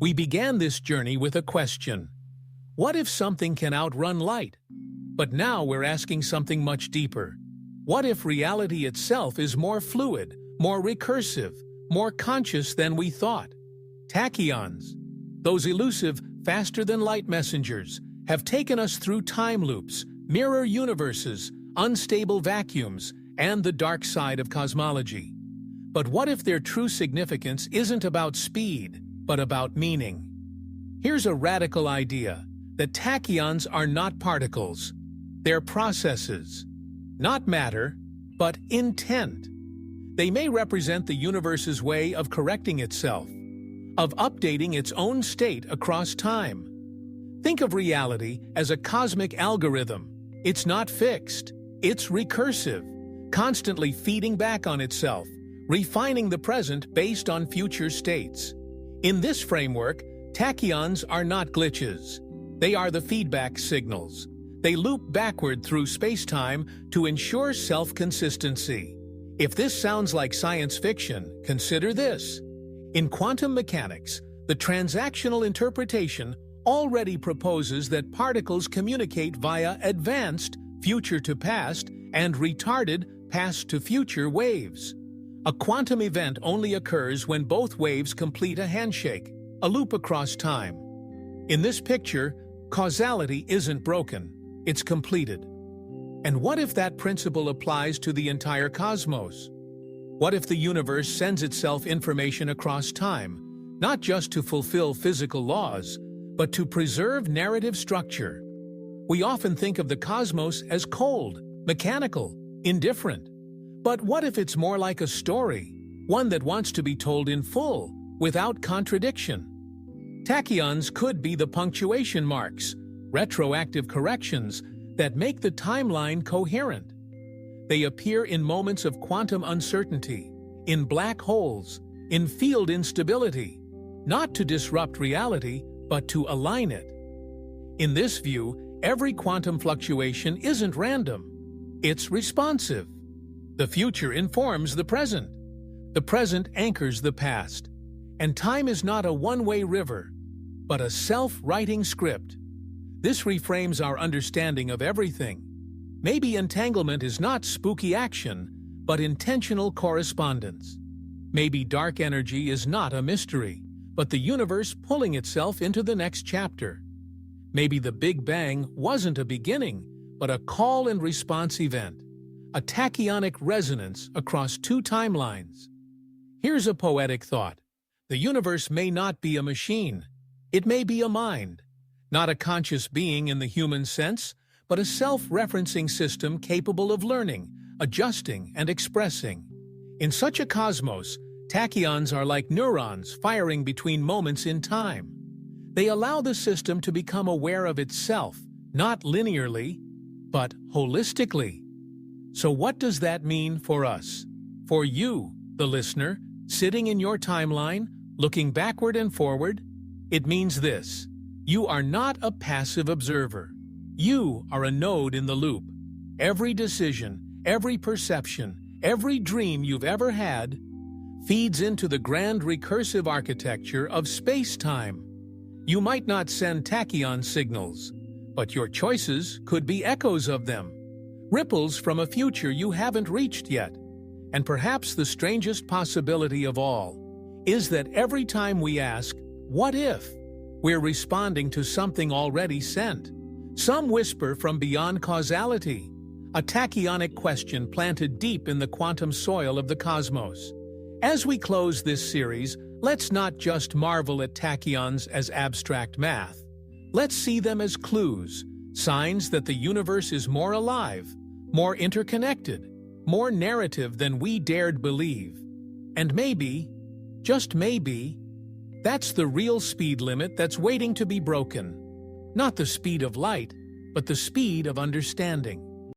We began this journey with a question. What if something can outrun light? But now we're asking something much deeper. What if reality itself is more fluid, more recursive, more conscious than we thought? Tachyons, those elusive, faster-than-light messengers, have taken us through time loops, mirror universes, unstable vacuums, and the dark side of cosmology. But what if their true significance isn't about speed, but about meaning? Here's a radical idea, that tachyons are not particles. They're processes. Not matter, but intent. They may represent the universe's way of correcting itself, of updating its own state across time. Think of reality as a cosmic algorithm. It's not fixed. It's recursive, constantly feeding back on itself, refining the present based on future states. In this framework, tachyons are not glitches. They are the feedback signals. They loop backward through space-time to ensure self-consistency. If this sounds like science fiction, consider this. In quantum mechanics, the transactional interpretation already proposes that particles communicate via advanced future-to-past and retarded past-to-future waves. A quantum event only occurs when both waves complete a handshake, a loop across time. In this picture, causality isn't broken, it's completed. And what if that principle applies to the entire cosmos? What if the universe sends itself information across time, not just to fulfill physical laws, but to preserve narrative structure? We often think of the cosmos as cold, mechanical, indifferent. But what if it's more like a story, one that wants to be told in full, without contradiction? Tachyons could be the punctuation marks, retroactive corrections that make the timeline coherent. They appear in moments of quantum uncertainty, in black holes, in field instability, not to disrupt reality, but to align it. In this view, every quantum fluctuation isn't random. It's responsive. The future informs the present. The present anchors the past. And time is not a one-way river, but a self-writing script. This reframes our understanding of everything. Maybe entanglement is not spooky action, but intentional correspondence. Maybe dark energy is not a mystery, but the universe pulling itself into the next chapter. Maybe the Big Bang wasn't a beginning, but a call and response event, a tachyonic resonance across two timelines. Here's a poetic thought. The universe may not be a machine. It may be a mind. Not a conscious being in the human sense, but a self-referencing system capable of learning, adjusting, and expressing. In such a cosmos, tachyons are like neurons firing between moments in time. They allow the system to become aware of itself, not linearly, but holistically. So what does that mean for us? For you, the listener, sitting in your timeline, looking backward and forward? It means this. You are not a passive observer. You are a node in the loop. Every decision, every perception, every dream you've ever had feeds into the grand recursive architecture of space-time. You might not send tachyon signals, but your choices could be echoes of them, ripples from a future you haven't reached yet. And perhaps the strangest possibility of all is that every time we ask, "What if?" we're responding to something already sent. Some whisper from beyond causality, a tachyonic question planted deep in the quantum soil of the cosmos. As we close this series, let's not just marvel at tachyons as abstract math. Let's see them as clues, signs that the universe is more alive, more interconnected, more narrative than we dared believe. And maybe, just maybe, that's the real speed limit that's waiting to be broken. Not the speed of light, but the speed of understanding.